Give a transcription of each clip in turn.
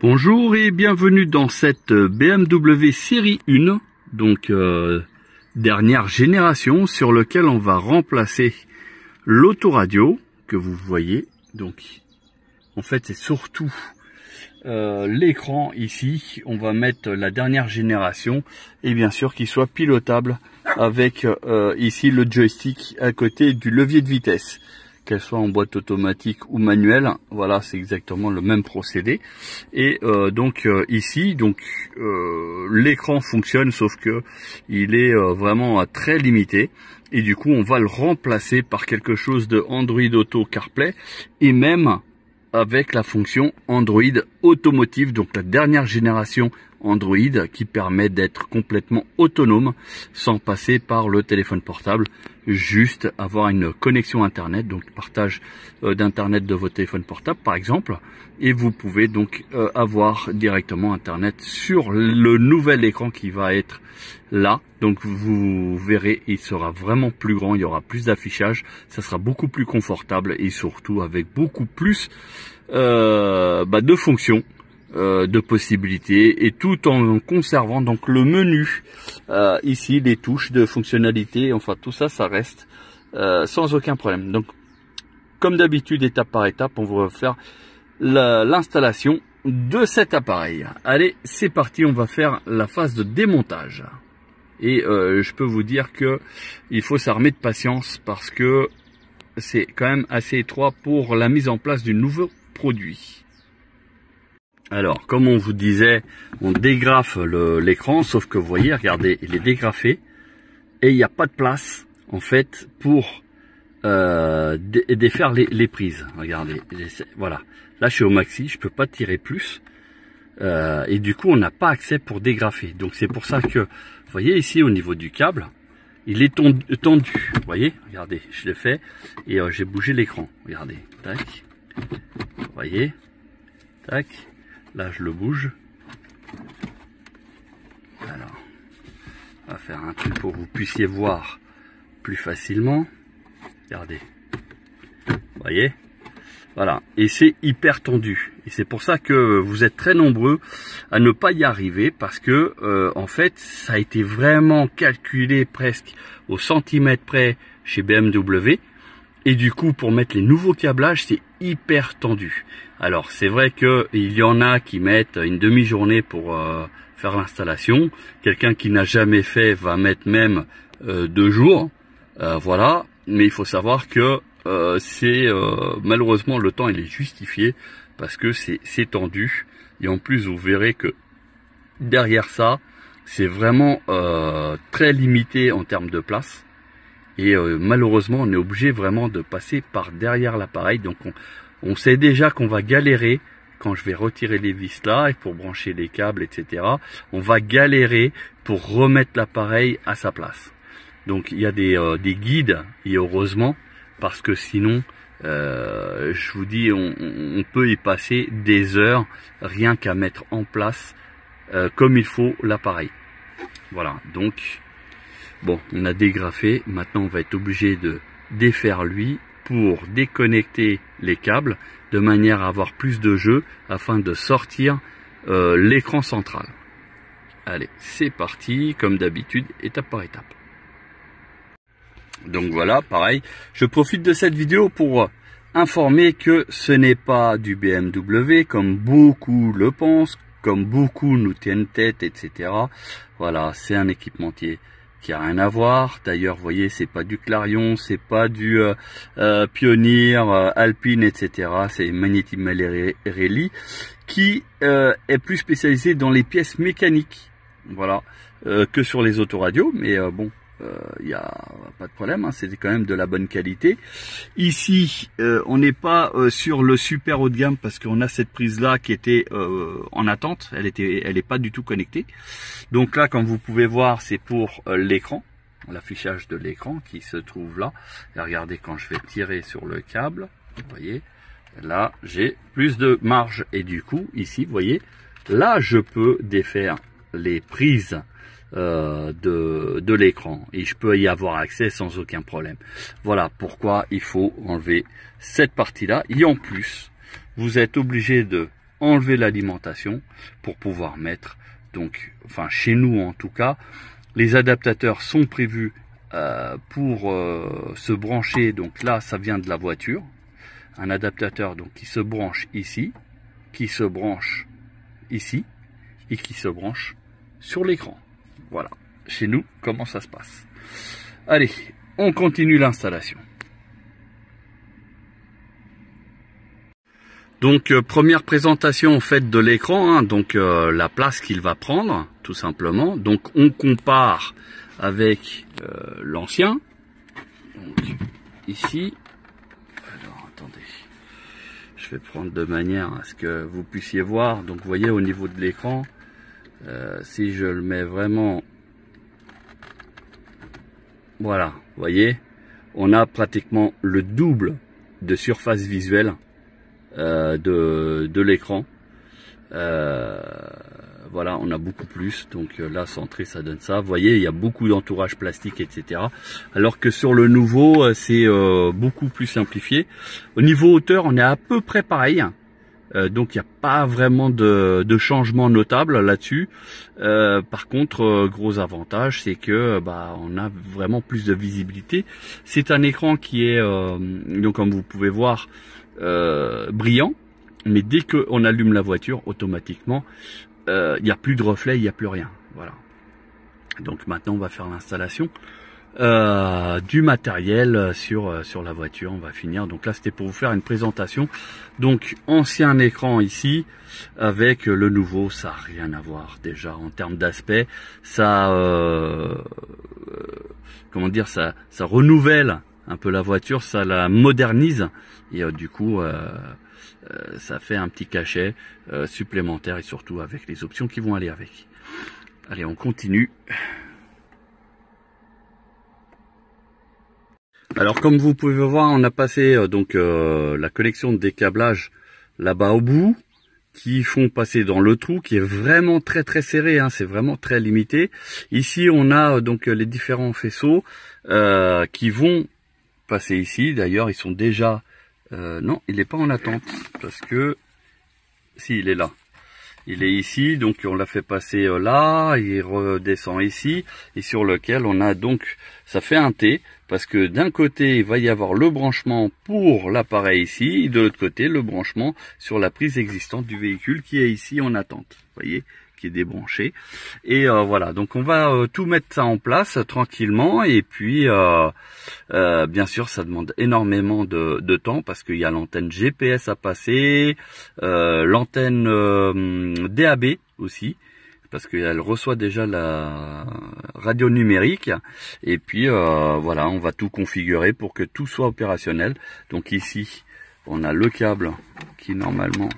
Bonjour et bienvenue dans cette BMW série 1, donc dernière génération, sur lequel on va remplacer l'autoradio que vous voyez. Donc en fait c'est surtout l'écran ici, on va mettre la dernière génération et bien sûr qu'il soit pilotable avec ici le joystick à côté du levier de vitesse. Qu'elle soit en boîte automatique ou manuelle, voilà, c'est exactement le même procédé. Et ici, l'écran fonctionne, sauf que il est vraiment très limité. Et du coup, on va le remplacer par quelque chose de Android Auto CarPlay et même avec la fonction Android Automotive, donc la dernière génération Android qui permet d'être complètement autonome sans passer par le téléphone portable, juste avoir une connexion internet, donc partage d'internet de votre téléphone portable par exemple, et vous pouvez donc avoir directement internet sur le nouvel écran qui va être là. Donc vous verrez, il sera vraiment plus grand, il y aura plus d'affichage, ça sera beaucoup plus confortable et surtout avec beaucoup plus de fonctions, de possibilités, et tout en conservant donc le menu ici, les touches de fonctionnalité, enfin tout ça, ça reste sans aucun problème. Donc comme d'habitude, étape par étape, on va faire l'installation de cet appareil. Allez, c'est parti, on va faire la phase de démontage. Et je peux vous dire que il faut s'armer de patience parce que c'est quand même assez étroit pour la mise en place du nouveau produit. Alors, comme on vous disait, on dégrafe l'écran, sauf que vous voyez, regardez, il est dégrafé et il n'y a pas de place en fait pour défaire les prises. Regardez, voilà. Là, je suis au maxi, je peux pas tirer plus et du coup, on n'a pas accès pour dégrafer. Donc, c'est pour ça que, vous voyez ici au niveau du câble, il est tendu. Vous voyez, regardez, je l'ai fait et j'ai bougé l'écran. Regardez, tac. Vous voyez, tac. Là, je le bouge. Alors, on va faire un truc pour que vous puissiez voir plus facilement. Regardez. Vous voyez? Voilà. Et c'est hyper tendu. Et c'est pour ça que vous êtes très nombreux à ne pas y arriver parce que, en fait, ça a été vraiment calculé presque au centimètre près chez BMW. Et du coup, pour mettre les nouveaux câblages, c'est hyper tendu. Alors, c'est vrai que il y en a qui mettent une demi-journée pour faire l'installation. Quelqu'un qui n'a jamais fait va mettre même 2 jours. Voilà. Mais il faut savoir que malheureusement, le temps il est justifié parce que c'est tendu. Et en plus, vous verrez que derrière ça, c'est vraiment très limité en termes de place. Et malheureusement, on est obligé vraiment de passer par derrière l'appareil. Donc on sait déjà qu'on va galérer quand je vais retirer les vis là et pour brancher les câbles, etc. On va galérer pour remettre l'appareil à sa place. Donc il y a des guides, et heureusement, parce que sinon, je vous dis, on peut y passer des heures rien qu'à mettre en place comme il faut l'appareil. Voilà, donc bon, on a dégrafé, maintenant on va être obligé de défaire lui pour déconnecter les câbles de manière à avoir plus de jeu afin de sortir l'écran central. Allez, c'est parti, comme d'habitude, étape par étape. Donc voilà, pareil, je profite de cette vidéo pour informer que ce n'est pas du BMW comme beaucoup le pensent, comme beaucoup nous tiennent tête, etc. Voilà, c'est un équipementier qui a rien à voir. D'ailleurs, vous voyez, c'est pas du Clarion, c'est pas du Pioneer, Alpine, etc. C'est Magneti Marelli qui est plus spécialisé dans les pièces mécaniques, voilà, que sur les autoradios. Mais bon, il n'y a pas de problème, hein, c'est quand même de la bonne qualité. Ici, on n'est pas sur le super haut de gamme parce qu'on a cette prise là qui était en attente, elle est pas du tout connectée. Donc là, comme vous pouvez voir, c'est pour l'écran, l'affichage de l'écran qui se trouve là. Et regardez, quand je vais tirer sur le câble, vous voyez, là j'ai plus de marge et du coup ici, vous voyez, là je peux défaire les prises de l'écran et je peux y avoir accès sans aucun problème. Voilà pourquoi il faut enlever cette partie là, et en plus vous êtes obligé de enlever l'alimentation pour pouvoir mettre, donc, enfin chez nous en tout cas, les adaptateurs sont prévus pour se brancher. Donc là, ça vient de la voiture. Un adaptateur donc qui se branche ici, qui se branche ici et qui se branche sur l'écran. Voilà, chez nous, comment ça se passe. Allez, on continue l'installation. Donc première présentation en fait de l'écran, hein, donc la place qu'il va prendre, tout simplement. Donc on compare avec l'ancien. Donc ici, alors attendez, je vais prendre de manière à ce que vous puissiez voir. Donc vous voyez au niveau de l'écran, si je le mets vraiment, voilà, vous voyez, on a pratiquement le double de surface visuelle de l'écran. Voilà, on a beaucoup plus. Donc là, centré, ça donne ça. Vous voyez, il y a beaucoup d'entourage plastique, etc. Alors que sur le nouveau, c'est beaucoup plus simplifié. Au niveau hauteur, on est à peu près pareil. Donc il n'y a pas vraiment de changement notable là-dessus. Par contre, gros avantage, c'est que on a vraiment plus de visibilité. C'est un écran qui est, donc comme vous pouvez voir, brillant, mais dès qu'on allume la voiture, automatiquement, il n'y a plus de reflet, il n'y a plus rien. Voilà. Donc maintenant, on va faire l'installation du matériel sur la voiture. On va finir. Donc là, c'était pour vous faire une présentation. Donc ancien écran ici avec le nouveau, ça n'a rien à voir déjà en termes d'aspect. Ça, comment dire, ça renouvelle un peu la voiture, ça la modernise et du coup ça fait un petit cachet supplémentaire et surtout avec les options qui vont aller avec. Allez, on continue. Alors comme vous pouvez voir, on a passé la connexion de décablage là-bas au bout, qui font passer dans le trou, qui est vraiment très très serré, hein, c'est vraiment très limité. Ici on a donc les différents faisceaux qui vont passer ici. D'ailleurs ils sont déjà... non, il n'est pas en attente, parce que... Si, il est là. Il est ici, donc on l'a fait passer là, il redescend ici, et sur lequel on a donc, ça fait un T, parce que d'un côté, il va y avoir le branchement pour l'appareil ici, et de l'autre côté, le branchement sur la prise existante du véhicule qui est ici en attente. Vous voyez, qui est débranché. Et voilà, donc on va tout mettre ça en place tranquillement, et puis bien sûr ça demande énormément de temps parce qu'il y a l'antenne GPS à passer, l'antenne DAB aussi, parce qu'elle reçoit déjà la radio numérique, et puis voilà, on va tout configurer pour que tout soit opérationnel. Donc ici on a le câble qui normalement,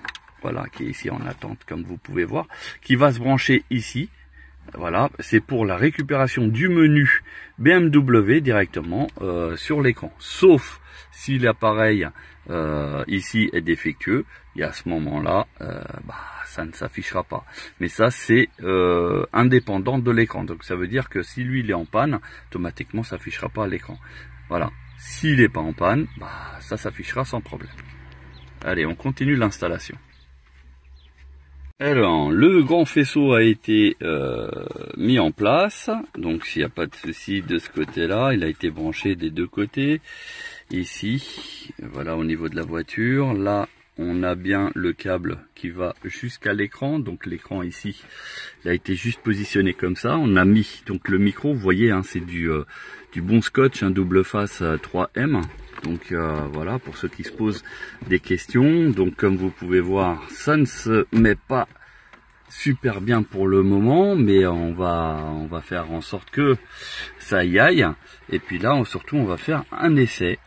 voilà, qui est ici en attente, comme vous pouvez voir, qui va se brancher ici. Voilà, c'est pour la récupération du menu BMW directement sur l'écran. Sauf si l'appareil ici est défectueux, et à ce moment-là, ça ne s'affichera pas. Mais ça, c'est indépendant de l'écran. Donc ça veut dire que si lui il est en panne, automatiquement ça s'affichera pas à l'écran. Voilà. S'il n'est pas en panne, ça s'affichera sans problème. Allez, on continue l'installation. Alors, le grand faisceau a été mis en place, donc s'il n'y a pas de souci de ce côté-là, il a été branché des deux côtés. Ici, voilà, au niveau de la voiture, là, on a bien le câble qui va jusqu'à l'écran, donc l'écran ici, il a été juste positionné comme ça. On a mis donc le micro, vous voyez, hein, c'est du bon scotch, un double face 3M. Donc voilà, pour ceux qui se posent des questions. Donc comme vous pouvez voir, ça ne se met pas super bien pour le moment, mais on va faire en sorte que ça y aille. Et puis là, surtout, on va faire un essai.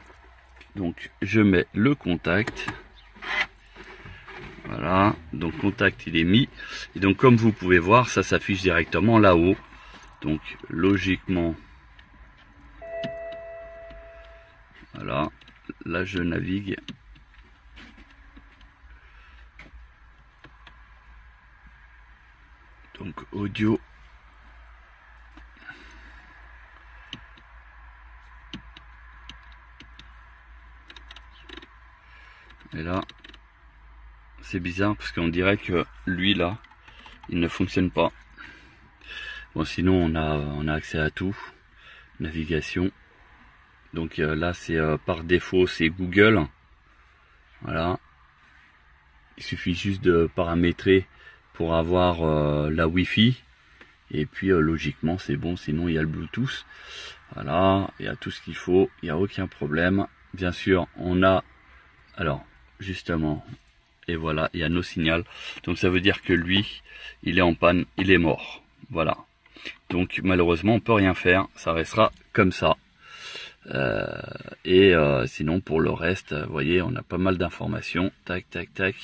Donc je mets le contact. Voilà, donc contact il est mis. Et donc comme vous pouvez voir, ça s'affiche directement là-haut. Donc logiquement, voilà, là je navigue. Donc audio. Et là, c'est bizarre parce qu'on dirait que lui là, il ne fonctionne pas. Bon, sinon on a accès à tout, navigation. Donc là c'est par défaut c'est Google. Voilà. Il suffit juste de paramétrer pour avoir la Wi-Fi. Et puis logiquement c'est bon, sinon il y a le Bluetooth. Voilà, il y a tout ce qu'il faut, il n'y a aucun problème. Bien sûr, on a, alors justement, et voilà, il y a nos signaux. Donc ça veut dire que lui, il est en panne, il est mort. Voilà. Donc malheureusement, on peut rien faire, ça restera comme ça. Sinon pour le reste, vous voyez, on a pas mal d'informations. Tac, tac, tac.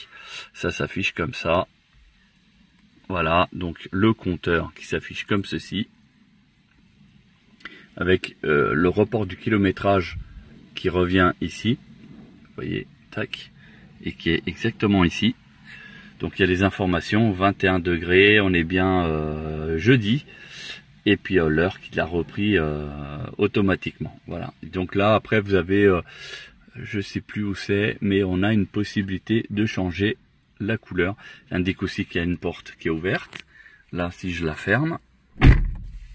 Ça s'affiche comme ça. Voilà, donc le compteur qui s'affiche comme ceci, avec le report du kilométrage qui revient ici, vous voyez, tac, et qui est exactement ici. Donc il y a les informations, 21 degrés, on est bien jeudi, et puis l'heure qu'il a repris automatiquement. Voilà, donc là après vous avez, je sais plus où c'est, mais on a une possibilité de changer la couleur. J'indique aussi qu'il y a une porte qui est ouverte. Là, si je la ferme,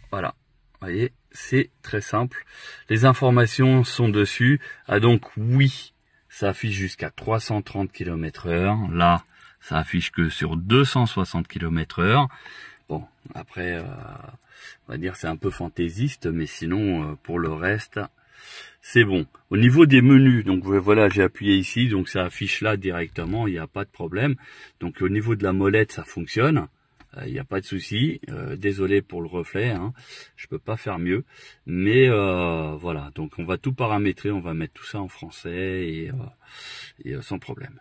voilà, vous voyez, c'est très simple. Les informations sont dessus. Ah donc oui, ça affiche jusqu'à 330 km/h. Là, ça affiche que sur 260 km/h. Bon, après, on va dire c'est un peu fantaisiste, mais sinon, pour le reste, c'est bon. Au niveau des menus, donc voilà, j'ai appuyé ici, donc ça affiche là directement, il n'y a pas de problème. Donc au niveau de la molette, ça fonctionne, il n'y a pas de souci. Désolé pour le reflet, hein, je peux pas faire mieux. Mais voilà, donc on va tout paramétrer, on va mettre tout ça en français et sans problème.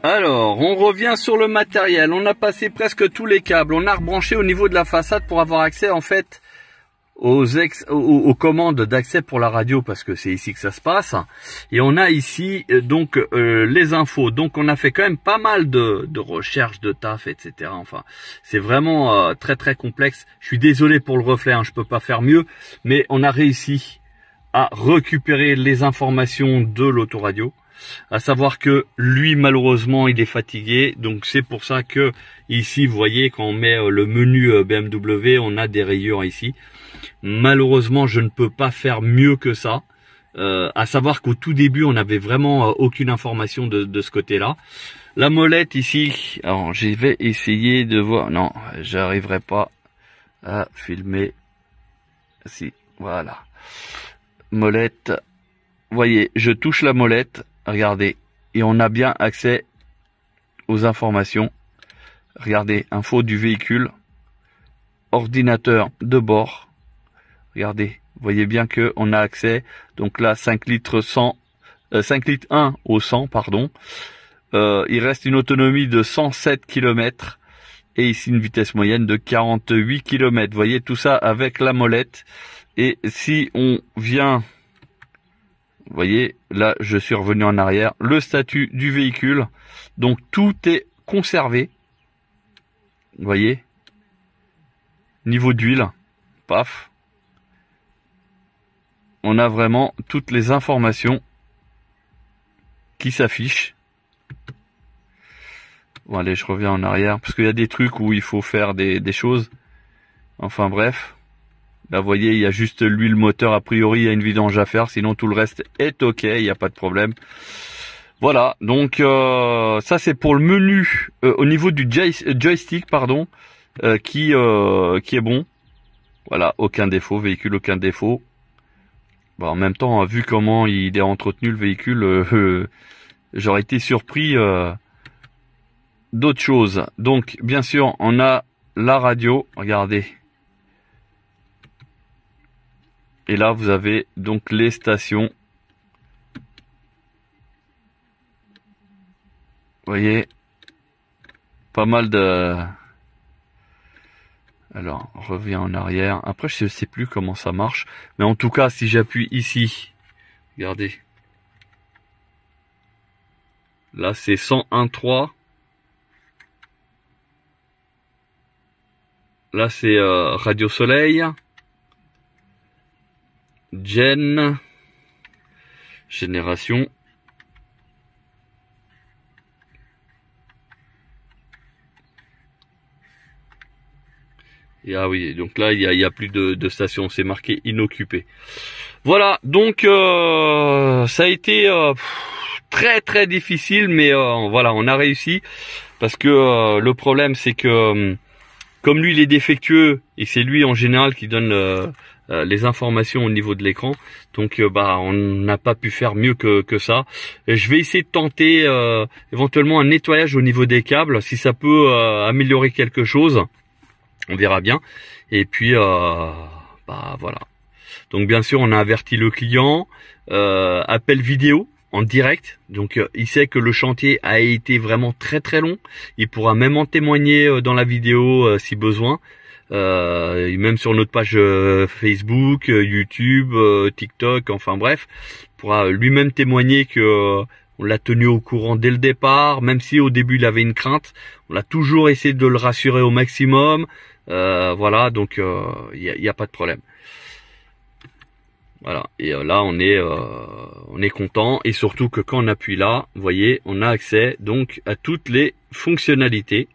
Alors, on revient sur le matériel. On a passé presque tous les câbles. On a rebranché au niveau de la façade pour avoir accès en fait aux commandes d'accès pour la radio, parce que c'est ici que ça se passe. Et on a ici donc les infos. Donc on a fait quand même pas mal de recherches, de taf, etc. Enfin, c'est vraiment très très complexe. Je suis désolé pour le reflet, hein, je peux pas faire mieux, mais on a réussi à récupérer les informations de l'autoradio. À savoir que lui, malheureusement, il est fatigué, donc c'est pour ça que ici, vous voyez, quand on met le menu BMW, on a des rayures ici. Malheureusement, je ne peux pas faire mieux que ça. À savoir qu'au tout début, on n'avait vraiment aucune information de ce côté-là. La molette ici, alors je vais essayer de voir. Non, j'arriverai pas à filmer. Si, voilà. Molette. Vous voyez, je touche la molette. Regardez, et on a bien accès aux informations. Regardez, info du véhicule, ordinateur de bord. Regardez, vous voyez bien que on a accès. Donc là, 5 litres 1 au 100, pardon. Il reste une autonomie de 107 km et ici une vitesse moyenne de 48 km. Vous voyez tout ça avec la molette. Et si on vient, vous voyez, là, je suis revenu en arrière. Le statut du véhicule. Donc, tout est conservé. Vous voyez. Niveau d'huile. Paf. On a vraiment toutes les informations qui s'affichent. Bon, allez, je reviens en arrière. Parce qu'il y a des trucs où il faut faire des choses. Enfin, bref. Là, vous voyez, il y a juste l'huile moteur. A priori, il y a une vidange à faire. Sinon, tout le reste est OK. Il n'y a pas de problème. Voilà. Donc, ça, c'est pour le menu au niveau du joystick, pardon, qui est bon. Voilà. Aucun défaut. Véhicule, aucun défaut. Bon, en même temps, vu comment il est entretenu, le véhicule, j'aurais été surpris d'autres choses. Donc, bien sûr, on a la radio. Regardez. Et là, vous avez donc les stations. Vous voyez, pas mal de... Alors, on revient en arrière. Après, je ne sais plus comment ça marche. Mais en tout cas, si j'appuie ici, regardez. Là, c'est 101.3. Là, c'est Radio Soleil. Génération. Et ah oui, donc là il y a plus de station, c'est marqué inoccupé. Voilà, donc ça a été très très difficile, mais voilà, on a réussi parce que le problème c'est que comme lui il est défectueux et c'est lui en général qui donne les informations au niveau de l'écran, donc bah on n'a pas pu faire mieux que ça. Et je vais essayer de tenter éventuellement un nettoyage au niveau des câbles, si ça peut améliorer quelque chose, on verra bien. Et puis bah voilà. Donc bien sûr on a averti le client, appel vidéo en direct, donc il sait que le chantier a été vraiment très très long, il pourra même en témoigner dans la vidéo si besoin, même sur notre page Facebook, YouTube, TikTok, enfin bref, il pourra lui-même témoigner que on l'a tenu au courant dès le départ, même si au début il avait une crainte, on a toujours essayé de le rassurer au maximum, voilà, donc il y a pas de problème. Voilà, et là on est content, et surtout que quand on appuie là, vous voyez, on a accès donc à toutes les fonctionnalités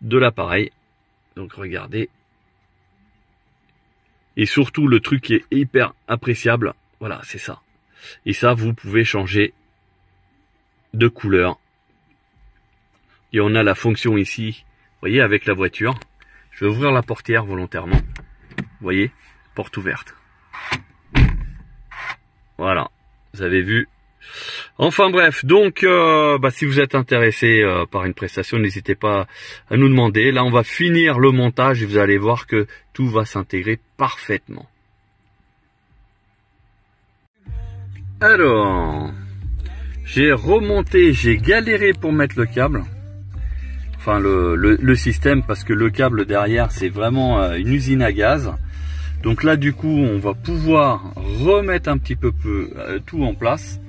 de l'appareil. Donc regardez, et surtout le truc qui est hyper appréciable, voilà, c'est ça. Et ça, vous pouvez changer de couleur. Et on a la fonction ici, vous voyez, avec la voiture. Je vais ouvrir la portière volontairement. Vous voyez, porte ouverte. Voilà, vous avez vu. Enfin bref, donc bah, si vous êtes intéressé par une prestation, n'hésitez pas à nous demander. Là, on va finir le montage et vous allez voir que tout va s'intégrer parfaitement. Alors, j'ai remonté, j'ai galéré pour mettre le câble. Enfin, le système, parce que le câble derrière, c'est vraiment une usine à gaz. Donc là, du coup, on va pouvoir remettre un petit peu tout en place.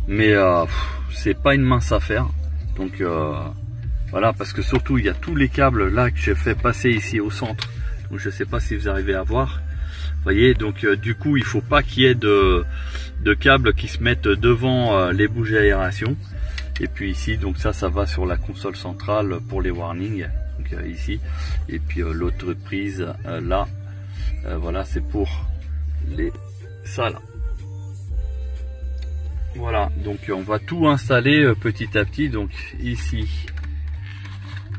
Mais c'est pas une mince affaire. Donc voilà, parce que surtout, il y a tous les câbles là que j'ai fait passer ici au centre. Donc je sais pas si vous arrivez à voir. Vous voyez, donc du coup, il faut pas qu'il y ait de câbles qui se mettent devant les bougies aération. Et puis ici, donc ça va sur la console centrale pour les warnings. Donc ici. Et puis l'autre prise là. Voilà, c'est pour ça là. Voilà, donc on va tout installer petit à petit. Donc ici,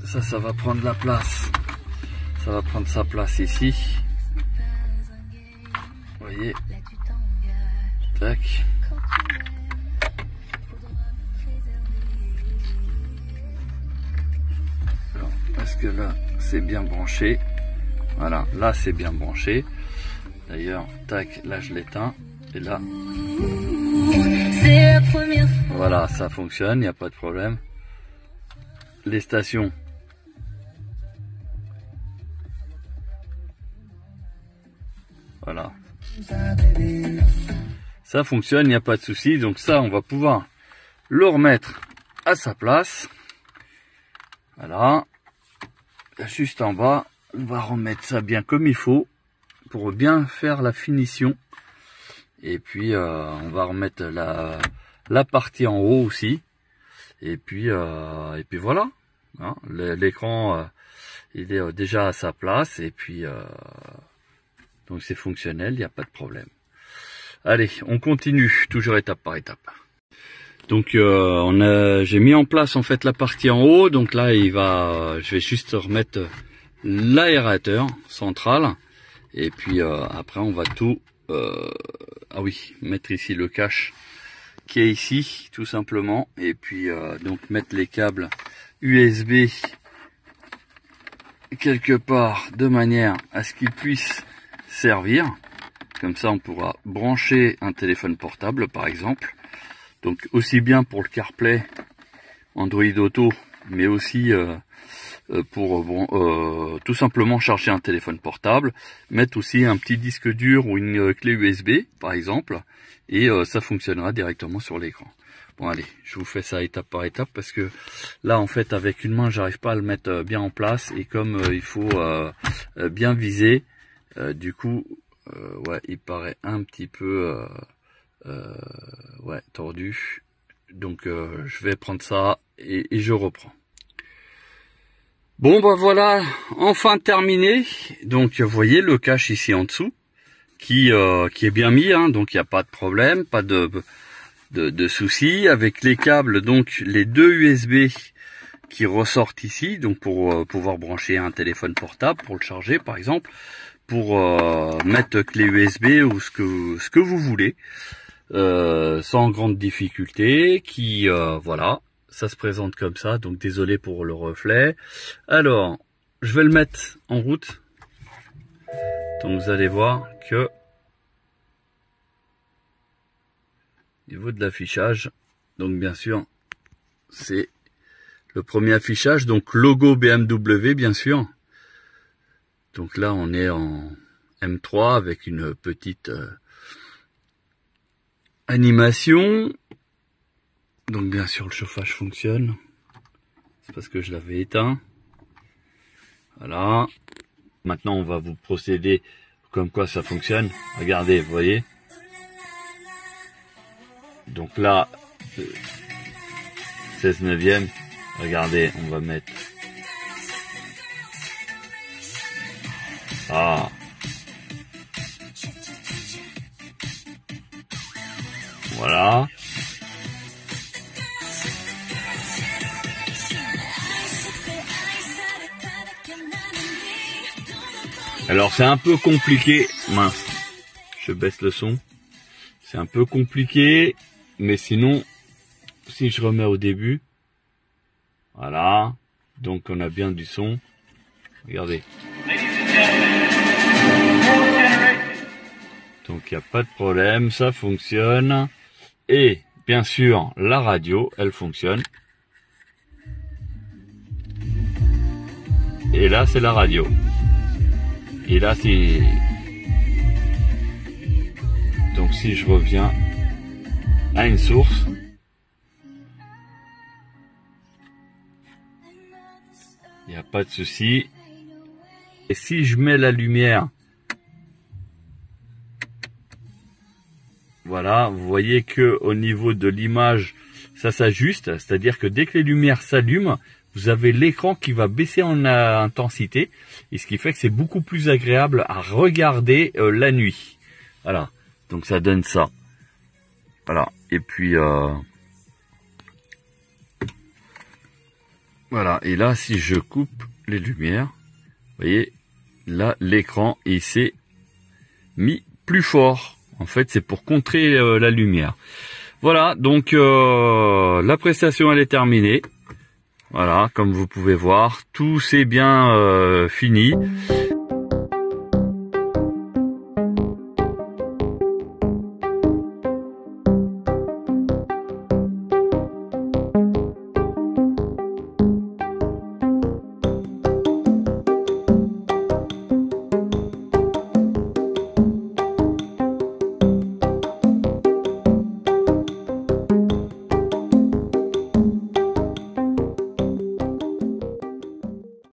ça va prendre la place. Ça va prendre sa place ici. Vous voyez. Tac. Alors, est-ce que là, c'est bien branché? Voilà, là c'est bien branché. D'ailleurs, tac, là je l'éteins. Et là, voilà, ça fonctionne, il n'y a pas de problème. Les stations. Voilà. Ça fonctionne, il n'y a pas de souci. Donc ça, on va pouvoir le remettre à sa place. Voilà. Juste en bas. On va remettre ça bien comme il faut pour bien faire la finition. Et puis on va remettre la partie en haut aussi. Et puis voilà. Hein, l'écran il est déjà à sa place. Et puis donc c'est fonctionnel, il n'y a pas de problème. Allez, on continue, toujours étape par étape. Donc j'ai mis en place en fait la partie en haut. Donc là je vais juste remettre l'aérateur central, et puis après on va tout ah oui, mettre ici le cache qui est ici tout simplement, et puis donc mettre les câbles USB quelque part de manière à ce qu'ils puissent servir. Comme ça on pourra brancher un téléphone portable par exemple, donc aussi bien pour le CarPlay Android Auto, mais aussi pour tout simplement charger un téléphone portable, mettre aussi un petit disque dur ou une clé USB par exemple, et ça fonctionnera directement sur l'écran. Bon allez, je vous fais ça étape par étape, parce que là en fait avec une main j'arrive pas à le mettre bien en place, et comme il faut bien viser, du coup ouais, il paraît un petit peu ouais, tordu. Donc je vais prendre ça et je reprends. Bon bah voilà, enfin terminé. Donc vous voyez le cache ici en dessous qui est bien mis, hein, donc il n'y a pas de problème, pas de soucis. Avec les câbles, donc les deux USB qui ressortent ici, donc pour pouvoir brancher un téléphone portable, pour le charger par exemple, pour mettre clé USB ou ce que vous voulez, sans grande difficulté, qui voilà. Ça se présente comme ça, donc désolé pour le reflet. Alors, je vais le mettre en route. Donc vous allez voir que au niveau de l'affichage, donc bien sûr, c'est le premier affichage, donc logo BMW bien sûr. Donc là on est en M3 avec une petite animation. Donc bien sûr le chauffage fonctionne. C'est parce que je l'avais éteint. Voilà. Maintenant on va vous procéder comme quoi ça fonctionne. Regardez, vous voyez. Donc là, 16/9. Regardez, on va mettre. Ah. Voilà. Alors c'est un peu compliqué, mince, je baisse le son, c'est un peu compliqué, mais sinon, si je remets au début, voilà, donc on a bien du son, regardez. Donc il n'y a pas de problème, ça fonctionne, et bien sûr la radio, elle fonctionne, et là c'est la radio. Et là, c'est... Donc, si je reviens à une source, il n'y a pas de souci. Et si je mets la lumière, voilà, vous voyez que au niveau de l'image, ça s'ajuste. C'est-à-dire que dès que les lumières s'allument, vous avez l'écran qui va baisser en intensité, et ce qui fait que c'est beaucoup plus agréable à regarder la nuit. Voilà, donc ça donne ça. Voilà, et puis voilà, et là si je coupe les lumières, vous voyez, là l'écran il s'est mis plus fort. En fait, c'est pour contrer la lumière. Voilà, donc la prestation elle est terminée. Voilà, comme vous pouvez voir, tout c'est bien fini.